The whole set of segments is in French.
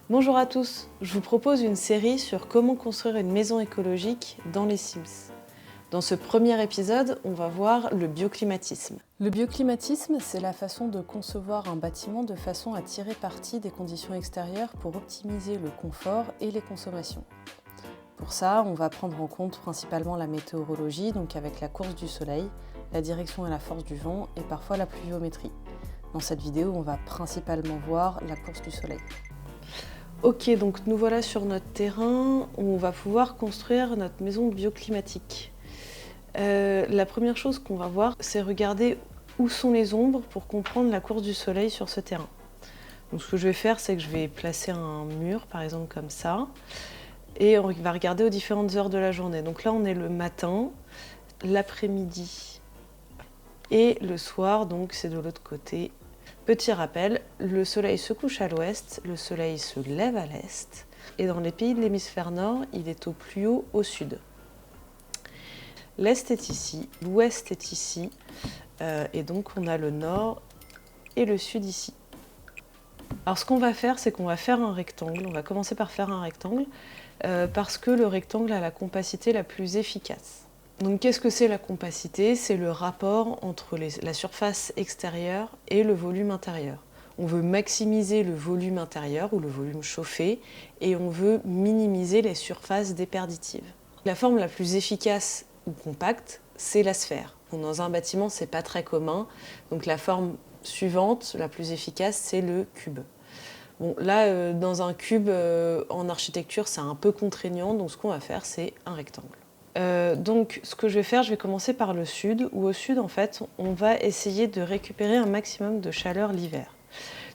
Bonjour à tous, je vous propose une série sur comment construire une maison écologique dans les Sims. Dans ce premier épisode, on va voir le bioclimatisme. Le bioclimatisme, c'est la façon de concevoir un bâtiment de façon à tirer parti des conditions extérieures pour optimiser le confort et les consommations. Pour ça, on va prendre en compte principalement la météorologie, donc avec la course du soleil, la direction et la force du vent et parfois la pluviométrie. Dans cette vidéo, on va principalement voir la course du soleil. Ok, donc nous voilà sur notre terrain, on va pouvoir construire notre maison bioclimatique. La première chose qu'on va voir, c'est regarder où sont les ombres pour comprendre la course du soleil sur ce terrain. Donc ce que je vais faire, c'est que je vais placer un mur, par exemple comme ça, et on va regarder aux différentes heures de la journée. Donc là, on est le matin, l'après-midi et le soir, donc c'est de l'autre côté. Petit rappel, le soleil se couche à l'ouest, le soleil se lève à l'est, et dans les pays de l'hémisphère nord, il est au plus haut au sud. L'est est ici, l'ouest est ici, et donc on a le nord et le sud ici. Alors ce qu'on va faire, c'est qu'on va faire un rectangle, on va commencer par faire un rectangle, parce que le rectangle a la compacité la plus efficace. Donc qu'est-ce que c'est la compacité? C'est le rapport entre la surface extérieure et le volume intérieur. On veut maximiser le volume intérieur ou le volume chauffé et on veut minimiser les surfaces déperditives. La forme la plus efficace ou compacte, c'est la sphère. Bon, dans un bâtiment, c'est pas très commun. Donc la forme suivante, la plus efficace, c'est le cube. Bon, là, dans un cube, en architecture, c'est un peu contraignant. Donc ce qu'on va faire, c'est un rectangle. Donc ce que je vais faire, je vais commencer par le sud, où au sud, en fait, on va essayer de récupérer un maximum de chaleur l'hiver.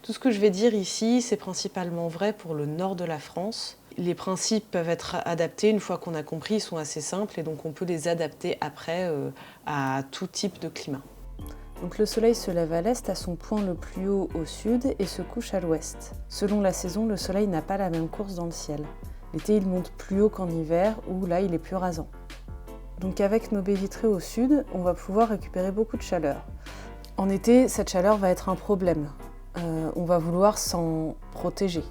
Tout ce que je vais dire ici, c'est principalement vrai pour le nord de la France. Les principes peuvent être adaptés une fois qu'on a compris, ils sont assez simples et donc on peut les adapter après à tout type de climat. Donc le soleil se lève à l'est à son point le plus haut au sud et se couche à l'ouest. Selon la saison, le soleil n'a pas la même course dans le ciel. L'été, il monte plus haut qu'en hiver, où là, il est plus rasant. Donc avec nos baies vitrées au sud, on va pouvoir récupérer beaucoup de chaleur. En été, cette chaleur va être un problème. On va vouloir s'en protéger.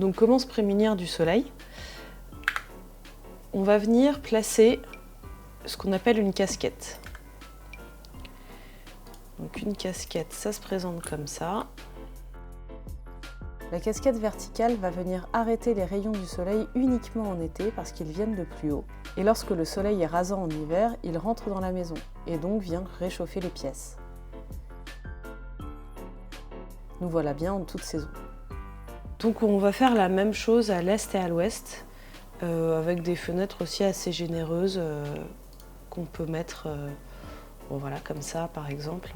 Donc comment se prémunir du soleil? On va venir placer ce qu'on appelle une casquette. Donc une casquette, ça se présente comme ça. La casquette verticale va venir arrêter les rayons du soleil uniquement en été parce qu'ils viennent de plus haut. Et lorsque le soleil est rasant en hiver, il rentre dans la maison et donc vient réchauffer les pièces. Nous voilà bien en toute saison. Donc on va faire la même chose à l'est et à l'ouest, avec des fenêtres aussi assez généreuses qu'on peut mettre bon, voilà, comme ça par exemple.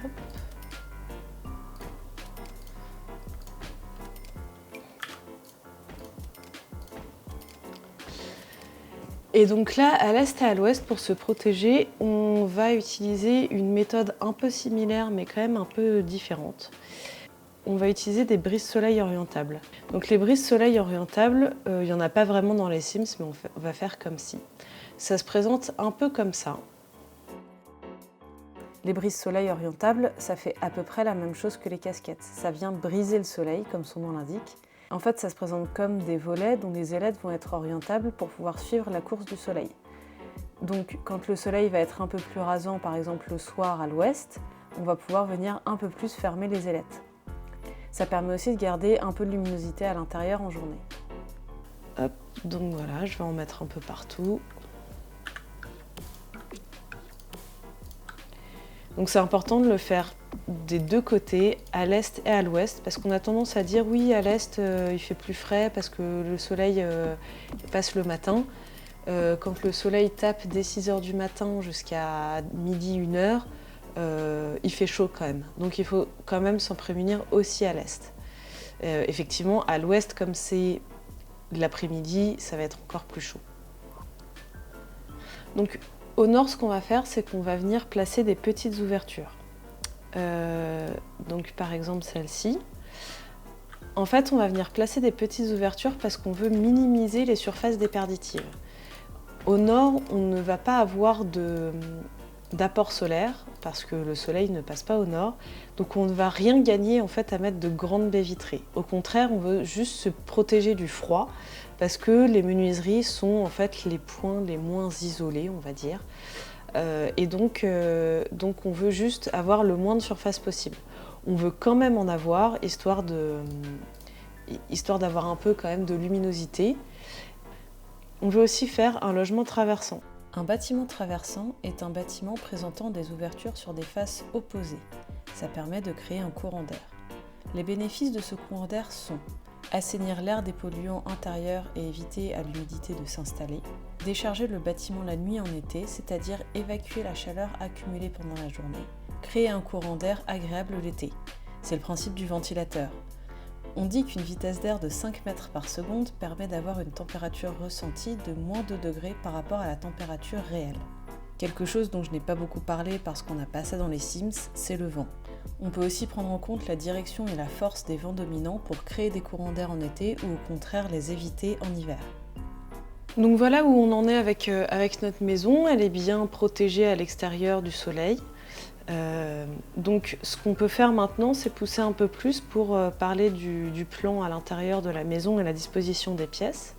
Hop. Et donc là, à l'est et à l'ouest, pour se protéger, on va utiliser une méthode un peu similaire, mais quand même un peu différente. On va utiliser des brises-soleil orientables. Donc les brises-soleil orientables, il n'y en a pas vraiment dans les Sims, mais on va faire comme si. Ça se présente un peu comme ça. Les brises-soleil orientables, ça fait à peu près la même chose que les casquettes. Ça vient briser le soleil, comme son nom l'indique. En fait, ça se présente comme des volets dont les ailettes vont être orientables pour pouvoir suivre la course du soleil. Donc, quand le soleil va être un peu plus rasant, par exemple le soir à l'ouest, on va pouvoir venir un peu plus fermer les ailettes. Ça permet aussi de garder un peu de luminosité à l'intérieur en journée. Hop, donc voilà, je vais en mettre un peu partout. Donc c'est important de le faire des deux côtés, à l'est et à l'ouest, parce qu'on a tendance à dire oui, à l'est il fait plus frais parce que le soleil passe le matin. Quand le soleil tape dès 6h du matin jusqu'à midi, 1h, il fait chaud quand même. Donc il faut quand même s'en prémunir aussi à l'est. Effectivement, à l'ouest, comme c'est l'après-midi, ça va être encore plus chaud. Donc au nord, ce qu'on va faire, c'est qu'on va venir placer des petites ouvertures. Donc par exemple celle-ci. En fait, on va venir placer des petites ouvertures parce qu'on veut minimiser les surfaces déperditives. Au nord, on ne va pas avoir d'apport solaire, parce que le soleil ne passe pas au nord. Donc on ne va rien gagner en fait à mettre de grandes baies vitrées. Au contraire, on veut juste se protéger du froid, parce que les menuiseries sont en fait les points les moins isolés, on va dire. Et donc on veut juste avoir le moins de surface possible. On veut quand même en avoir, histoire d'avoir un peu quand même de luminosité. On veut aussi faire un logement traversant. Un bâtiment traversant est un bâtiment présentant des ouvertures sur des faces opposées. Ça permet de créer un courant d'air. Les bénéfices de ce courant d'air sont assainir l'air des polluants intérieurs et éviter à l'humidité de s'installer, décharger le bâtiment la nuit en été, c'est-à-dire évacuer la chaleur accumulée pendant la journée, créer un courant d'air agréable l'été. C'est le principe du ventilateur. On dit qu'une vitesse d'air de 5 mètres par seconde permet d'avoir une température ressentie de moins 2 degrés par rapport à la température réelle. Quelque chose dont je n'ai pas beaucoup parlé parce qu'on n'a pas ça dans les Sims, c'est le vent. On peut aussi prendre en compte la direction et la force des vents dominants pour créer des courants d'air en été ou au contraire les éviter en hiver. Donc voilà où on en est avec notre maison, elle est bien protégée à l'extérieur du soleil. Donc ce qu'on peut faire maintenant, c'est pousser un peu plus pour parler du plan à l'intérieur de la maison et la disposition des pièces.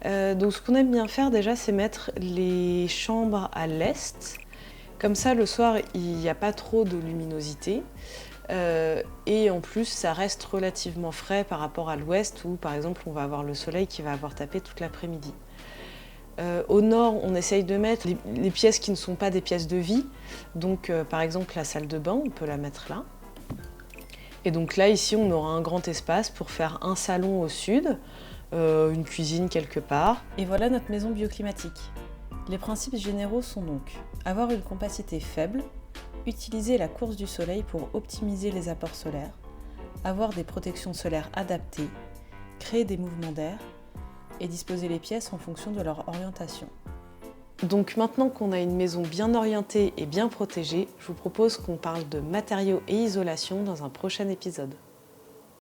Donc ce qu'on aime bien faire déjà, c'est mettre les chambres à l'est. Comme ça, le soir, il n'y a pas trop de luminosité. Et en plus, ça reste relativement frais par rapport à l'ouest où, par exemple, on va avoir le soleil qui va avoir tapé toute l'après-midi. Au nord, on essaye de mettre les pièces qui ne sont pas des pièces de vie. Donc, par exemple, la salle de bain, on peut la mettre là. Et donc là, ici, on aura un grand espace pour faire un salon au sud, une cuisine quelque part. Et voilà notre maison bioclimatique. Les principes généraux sont donc avoir une compacité faible, utiliser la course du soleil pour optimiser les apports solaires, avoir des protections solaires adaptées, créer des mouvements d'air et disposer les pièces en fonction de leur orientation. Donc maintenant qu'on a une maison bien orientée et bien protégée, je vous propose qu'on parle de matériaux et isolation dans un prochain épisode.